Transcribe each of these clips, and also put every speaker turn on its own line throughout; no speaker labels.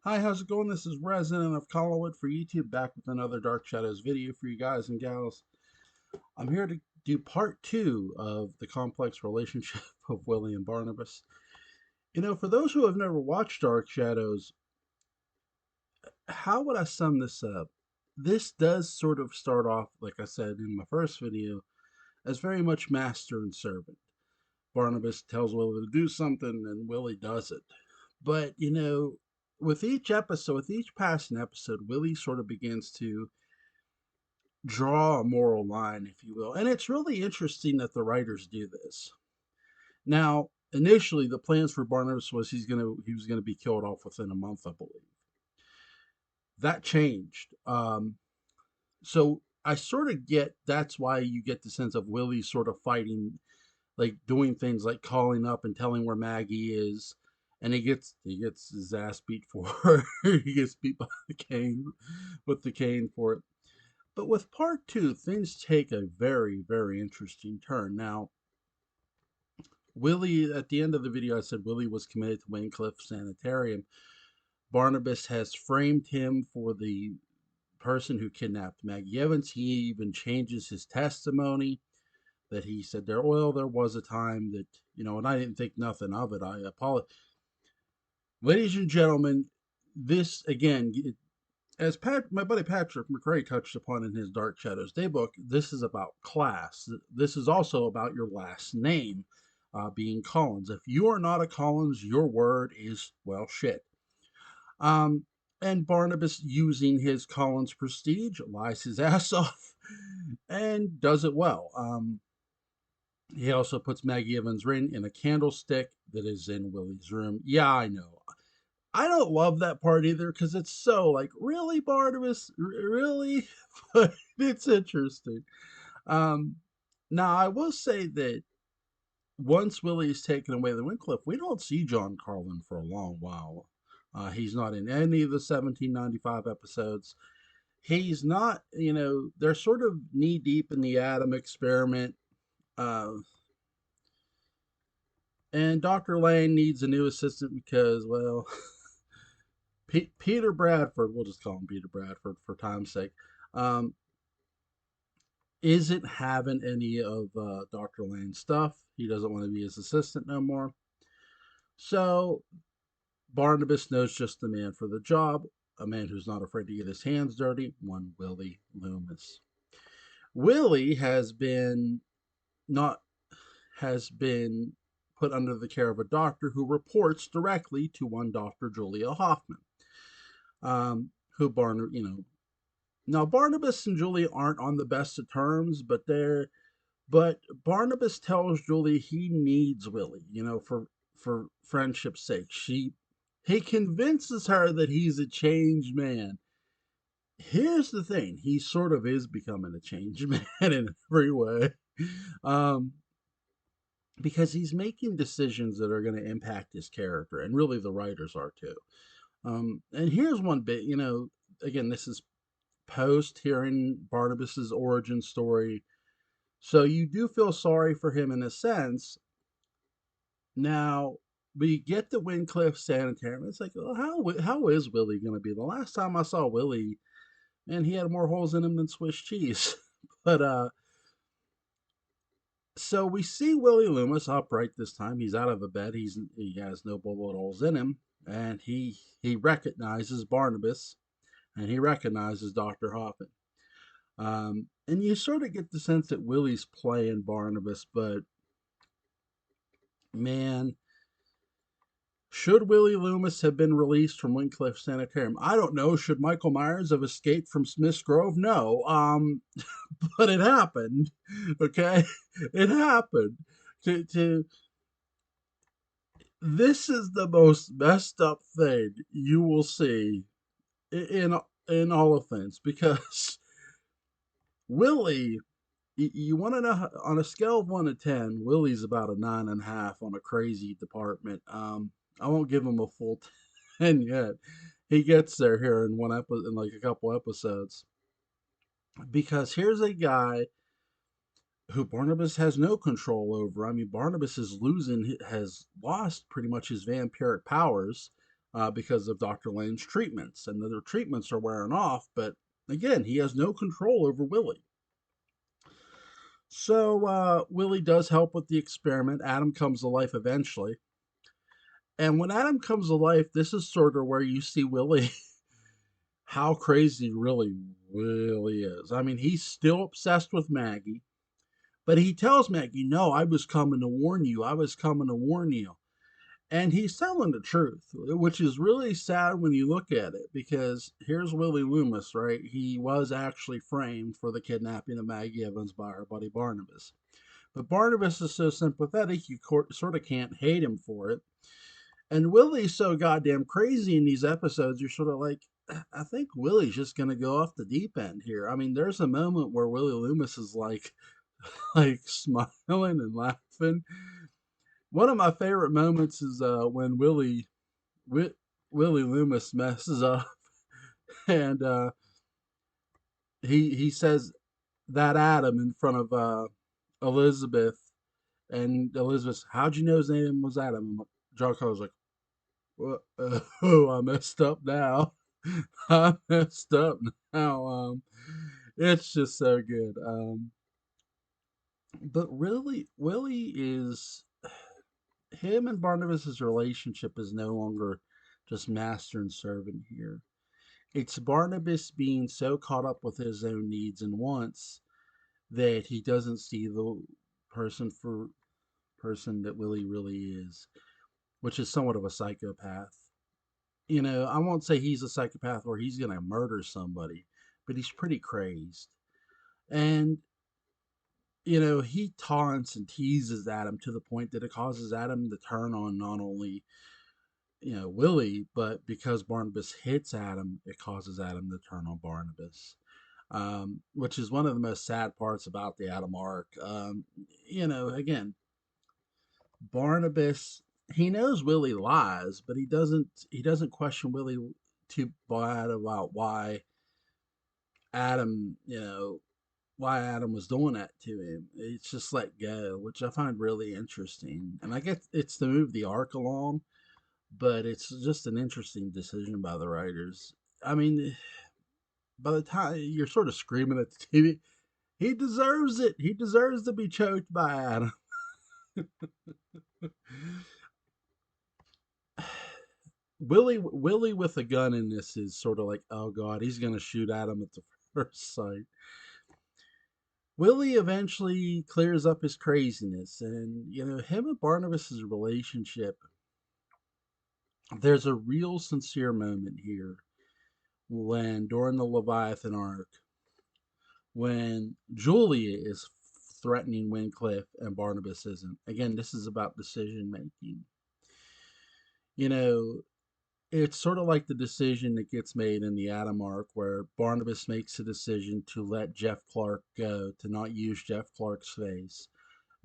Hi, how's it going? This is Resident of Collinwood for YouTube, back with another Dark Shadows video for you guys and gals. I'm here to do part two of the complex relationship of Willie and Barnabas. For those who have never watched Dark Shadows, how would I sum this up? This does sort of start off, like I said in my first video, as very much master and servant. Barnabas tells Willie to do something, and Willie does it. But, with each episode, with each passing episode, Willie sort of begins to draw a moral line, if you will. And it's really interesting that the writers do this. Now, initially, the plans for Barnabas was he was gonna be killed off within a month, I believe. That changed. So I sort of get that's why you get the sense of Willie sort of fighting, like doing things like calling up and telling where Maggie is, and he gets his ass beat for it. He gets beat by the cane with the cane for it. But with part two, things take a very, very interesting turn. Now, Willie, at the end of the video, I said Willie was committed to Waincliffe Sanitarium. Barnabas has framed him for the person who kidnapped Maggie Evans. He even changes his testimony that he said there was a time that, and I didn't think nothing of it. I apologize. Ladies and gentlemen, this again, as my buddy Patrick McRae touched upon in his Dark Shadows Daybook, this is about class. This is also about your last name being Collins. If you are not a Collins, your word is, well, shit. Um, and Barnabas, using his Collins prestige, lies his ass off and does it well. He also puts Maggie Evans' ring in a candlestick that is in Willie's room. Yeah, I know. I don't love that part either because it's so like, really, Barnabas? Really? But it's interesting. Um, Now, I will say that once Willie is taken away to Wincliffe, we don't see John Carlin for a long while. He's not in any of the 1795 episodes. He's not, they're sort of knee deep in the atom experiment. Uh, and Dr. Lane needs a new assistant because, well, Peter Bradford, we'll just call him Peter Bradford for time's sake, um, isn't having any of Dr. Lane's stuff. He doesn't want to be his assistant no more. So Barnabas knows just the man for the job, a man who's not afraid to get his hands dirty, one Willie Loomis. Willie not has been put under the care of a doctor who reports directly to one Dr. Julia Hoffman, who now Barnabas and Julia aren't on the best of terms, but Barnabas tells Julie he needs Willie, for friendship's sake. He convinces her that he's a changed man. Here's the thing, he sort of is becoming a changed man in every way. Um, because he's making decisions that are going to impact his character, and really the writers are too. And here's one bit, again, this is post hearing Barnabas's origin story, so you do feel sorry for him in a sense. Now, we get the Wincliffe Sanitarium. It's like, well, how is Willie going to be? The last time I saw Willie, man, he had more holes in him than Swiss cheese. But so we see Willie Loomis upright this time. He's out of the bed. He has no bullet holes in him, and he recognizes Barnabas, and he recognizes Dr. Hoffman. And you sort of get the sense that Willie's playing Barnabas, but man, should Willie Loomis have been released from Wincliffe Sanitarium? I don't know. Should Michael Myers have escaped from Smith's Grove? No. But it happened. Okay, it happened. To This is the most messed up thing you will see in in all offense, because Willie, you want to know, on a scale of 1 to 10, Willie's about a 9.5 on a crazy department. I won't give him a full 10 yet. He gets there here in one episode, in like a couple episodes, because here's a guy who Barnabas has no control over. I mean, Barnabas has lost pretty much his vampiric powers. because of Dr. Lane's treatments, and the treatments are wearing off. But again, he has no control over Willie. So Willie does help with the experiment. Adam comes to life eventually. And when Adam comes to life, this is sort of where you see Willie how crazy really is. I mean, he's still obsessed with Maggie, but he tells Maggie, "No, I was coming to warn you. I was coming to warn you." And he's telling the truth, which is really sad when you look at it, because here's Willie Loomis, right? He was actually framed for the kidnapping of Maggie Evans by her buddy Barnabas. But Barnabas is so sympathetic, you sort of can't hate him for it. And Willie's so goddamn crazy in these episodes, you're sort of like, I think Willie's just gonna go off the deep end here. I mean, there's a moment where Willie Loomis is like, like smiling and laughing. One of my favorite moments is when Willie Loomis messes up, and he says that Adam in front of Elizabeth, and Elizabeth, how'd you know his name was Adam? And John Carter's like, well, oh, I messed up now. I messed up now. It's just so good. But really, Willie is him and Barnabas's relationship is no longer just master and servant here. It's Barnabas being so caught up with his own needs and wants that he doesn't see the person for person that Willie really is, which is somewhat of a psychopath. I won't say he's a psychopath or he's going to murder somebody, but he's pretty crazed. And, he taunts and teases Adam to the point that it causes Adam to turn on not only, Willie, but because Barnabas hits Adam, it causes Adam to turn on Barnabas. Which is one of the most sad parts about the Adam arc. Again, Barnabas, he knows Willie lies, but he doesn't question Willie too bad about Adam, why Adam was doing that to him. It's just let go, which I find really interesting. And I guess it's to move the arc along, but it's just an interesting decision by the writers. I mean, by the time you're sort of screaming at the TV, he deserves it. He deserves to be choked by Adam. Willie with a gun in this is sort of like, oh god, he's gonna shoot Adam at the first sight. Willie eventually clears up his craziness, and him and Barnabas's relationship. There's a real sincere moment here when during the Leviathan arc, when Julia is threatening Wincliffe and Barnabas isn't. Again, this is about decision making. You know, it's sort of like the decision that gets made in the Adam arc where Barnabas makes a decision to let Jeff Clark go, to not use Jeff Clark's face.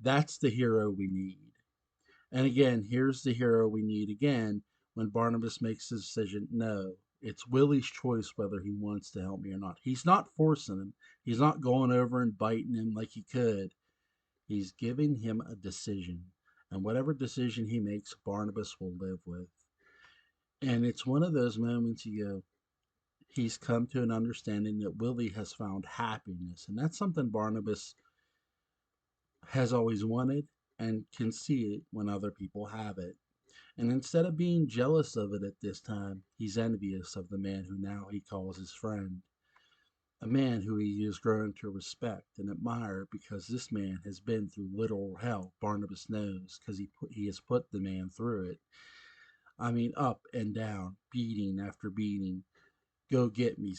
That's the hero we need. And again, here's the hero we need again when Barnabas makes the decision no, it's Willie's choice whether he wants to help me or not. He's not forcing him, he's not going over and biting him like he could. He's giving him a decision. And whatever decision he makes, Barnabas will live with. And it's one of those moments you go, he's come to an understanding that Willie has found happiness. And that's something Barnabas has always wanted and can see it when other people have it. And instead of being jealous of it at this time, he's envious of the man who now he calls his friend. A man who he has grown to respect and admire because this man has been through literal hell. Barnabas knows because he has put the man through it. I mean, up and down, beating after beating. Go get me,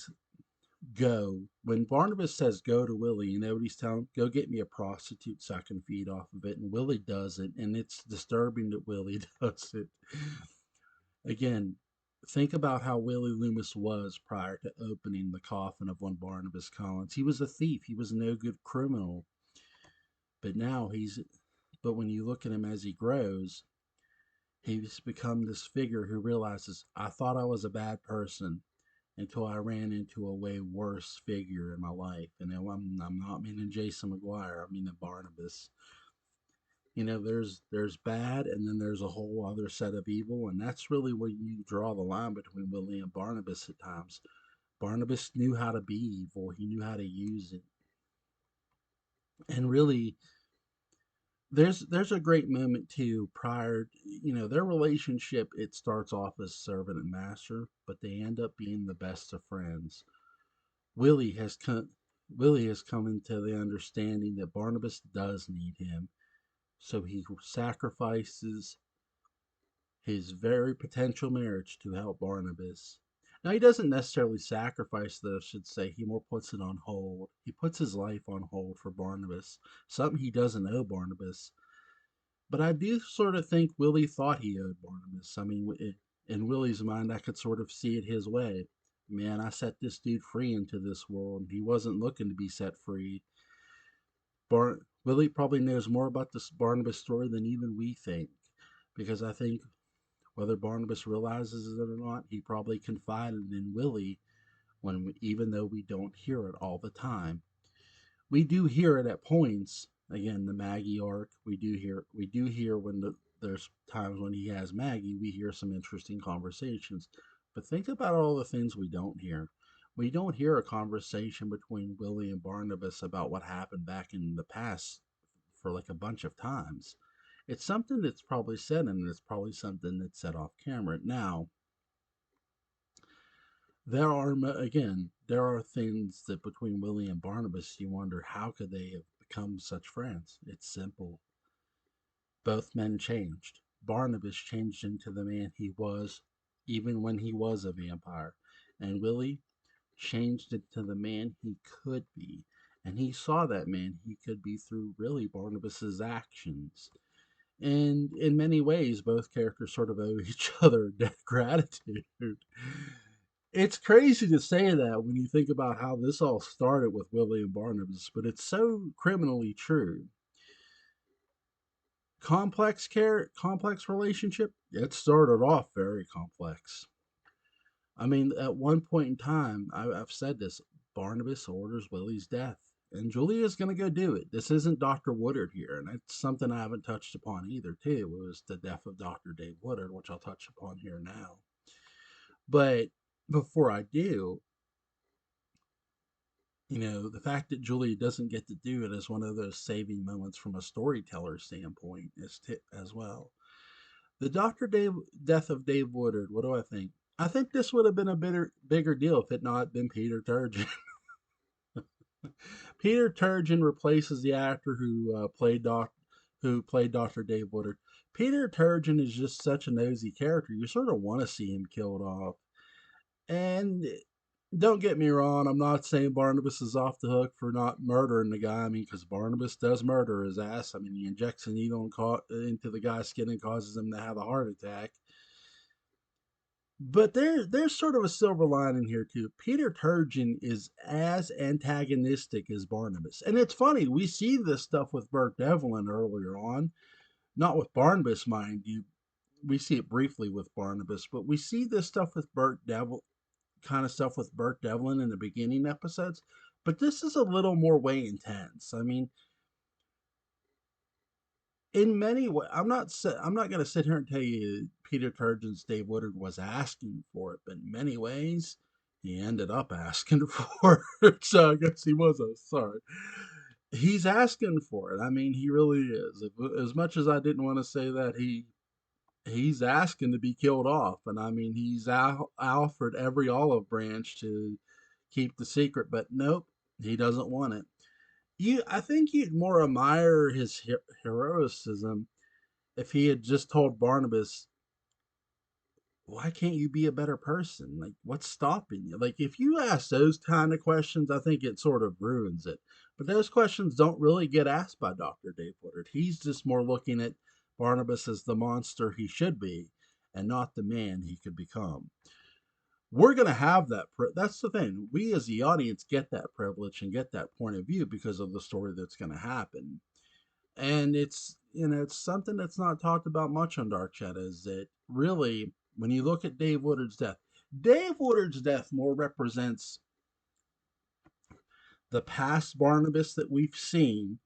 go. When Barnabas says go to Willie, you know what he's telling him? Go get me a prostitute so I can feed off of it. And Willie does it, and it's disturbing that Willie does it. Again, think about how Willie Loomis was prior to opening the coffin of one Barnabas Collins. He was a thief. He was a no good criminal. But now but when you look at him as he grows, he's become this figure who realizes, I thought I was a bad person until I ran into a way worse figure in my life. And I'm not meaning Jason McGuire, I mean Barnabas. There's bad, and then there's a whole other set of evil, and that's really where you draw the line between Willie and Barnabas at times. Barnabas knew how to be evil. He knew how to use it. And really, there's a great moment too prior, their relationship, it starts off as servant and master, but they end up being the best of friends. Willie has come Willie has come into the understanding that Barnabas does need him, so he sacrifices his very potential marriage to help Barnabas. Now, he doesn't necessarily sacrifice, though, I should say. He more puts it on hold. He puts his life on hold for Barnabas, something he doesn't owe Barnabas. But I do sort of think Willie thought he owed Barnabas. I mean, in Willie's mind, I could sort of see it his way. Man, I set this dude free into this world, and he wasn't looking to be set free. Willie probably knows more about this Barnabas story than even we think, because I think whether Barnabas realizes it or not, he probably confided in Willie even though we don't hear it all the time. We do hear it at points. Again, the Maggie arc, we do hear there's times when he has Maggie, we hear some interesting conversations. But think about all the things we don't hear. We don't hear a conversation between Willie and Barnabas about what happened back in the past for like a bunch of times. It's something that's probably said, and it's probably something that's said off camera. Now, there are things that between Willie and Barnabas you wonder how could they have become such friends. It's simple. Both men changed. Barnabas changed into the man he was even when he was a vampire, and Willie changed into the man he could be. And he saw that man he could be through really Barnabas's actions. And in many ways, both characters sort of owe each other debt gratitude. It's crazy to say that when you think about how this all started with Willie and Barnabas, but it's so criminally true. Complex relationship. It started off very complex. I mean, at one point in time, I've said this. Barnabas orders Willie's death, and Julia's going to go do it. This isn't Dr. Woodard here, and it's something I haven't touched upon either. Too it was the death of Dr. Dave Woodard, which I'll touch upon here now. But before I do, the fact that Julia doesn't get to do it is one of those saving moments from a storyteller standpoint as well. The death of Dave Woodard. What do I think? I think this would have been a bigger deal if it not been Peter Turgeon. Peter Turgeon replaces the actor who played Dr. Dave Woodard. Peter Turgeon is just such a nosy character. You sort of want to see him killed off. And don't get me wrong, I'm not saying Barnabas is off the hook for not murdering the guy. I mean, because Barnabas does murder his ass. I mean, he injects a needle into the guy's skin and causes him to have a heart attack. But there's sort of a silver lining here too. Peter Turgeon is as antagonistic as Barnabas, and it's funny we see this stuff with Burt Devlin earlier on, not with Barnabas, mind you. We see it briefly with Barnabas, but we see this stuff with kind of stuff with Burt Devlin in the beginning episodes. But this is a little more way intense. I mean, in many ways, I'm not going to sit here and tell you Peter Turgeon's Dave Woodard was asking for it, but in many ways, he ended up asking for it. So I guess he was sorry. He's asking for it. I mean, he really is. As much as I didn't want to say that, he's asking to be killed off, and I mean, he's offered every olive branch to keep the secret, but nope, he doesn't want it. I think you'd more admire his heroism if he had just told Barnabas, "Why can't you be a better person? Like, what's stopping you?" Like, if you ask those kind of questions, I think it sort of ruins it. But those questions don't really get asked by Dr. Dave Woodard. He's just more looking at Barnabas as the monster he should be and not the man he could become. We're going to have that. That's the thing. We as the audience get that privilege and get that point of view because of the story that's going to happen. And it's something that's not talked about much on Dark Shadow, is that really, when you look at Dave Woodard's death more represents the past Barnabas that we've seen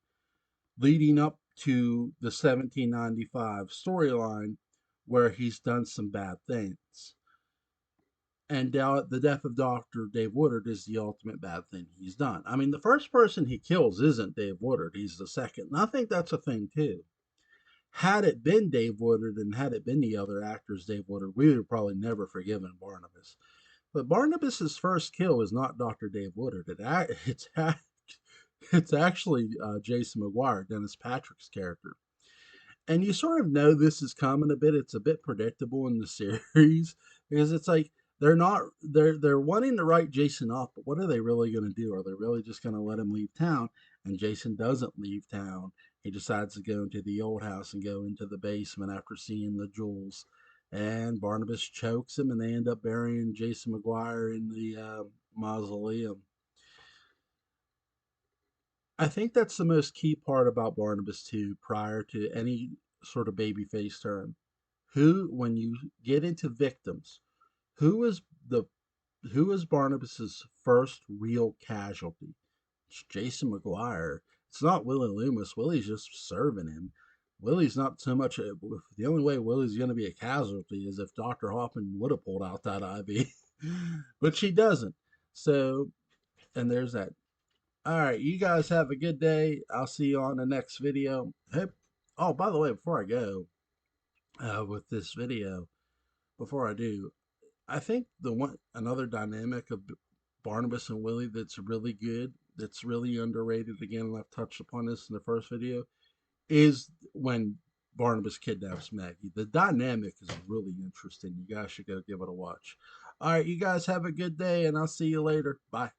leading up to the 1795 storyline where he's done some bad things. And the death of Dr. Dave Woodard is the ultimate bad thing he's done. I mean, the first person he kills isn't Dave Woodard, he's the second. And I think that's a thing too. Had it been Dave Woodard and had it been the other actors Dave Woodard, we would have probably never forgiven Barnabas. But Barnabas's first kill is not Dr. Dave Woodard. It's actually Jason McGuire, Dennis Patrick's character. And you sort of know this is coming a bit. It's a bit predictable in the series because it's like they're wanting to write Jason off, but what are they really going to do? Are they really just going to let him leave town? And Jason doesn't leave town. He decides to go into the old house and go into the basement after seeing the jewels. And Barnabas chokes him, and they end up burying Jason McGuire in the mausoleum. I think that's the most key part about Barnabas too, prior to any sort of babyface turn. When you get into victims, who is the who is Barnabas's first real casualty? It's Jason McGuire. It's not Willie Loomis. Willie's just serving him. Willie's not so much. The only way Willie's going to be a casualty is if Dr. Hoffman would have pulled out that IV, but she doesn't. So, and there's that. All right, you guys have a good day. I'll see you on the next video. Hey, oh, by the way, before I go with this video, before I do, I think another dynamic of Barnabas and Willie that's really good, that's really underrated. Again, and I've touched upon this in the first video, is when Barnabas kidnaps Maggie. The dynamic is really interesting. You guys should go give it a watch. All right, you guys have a good day, and I'll see you later. Bye.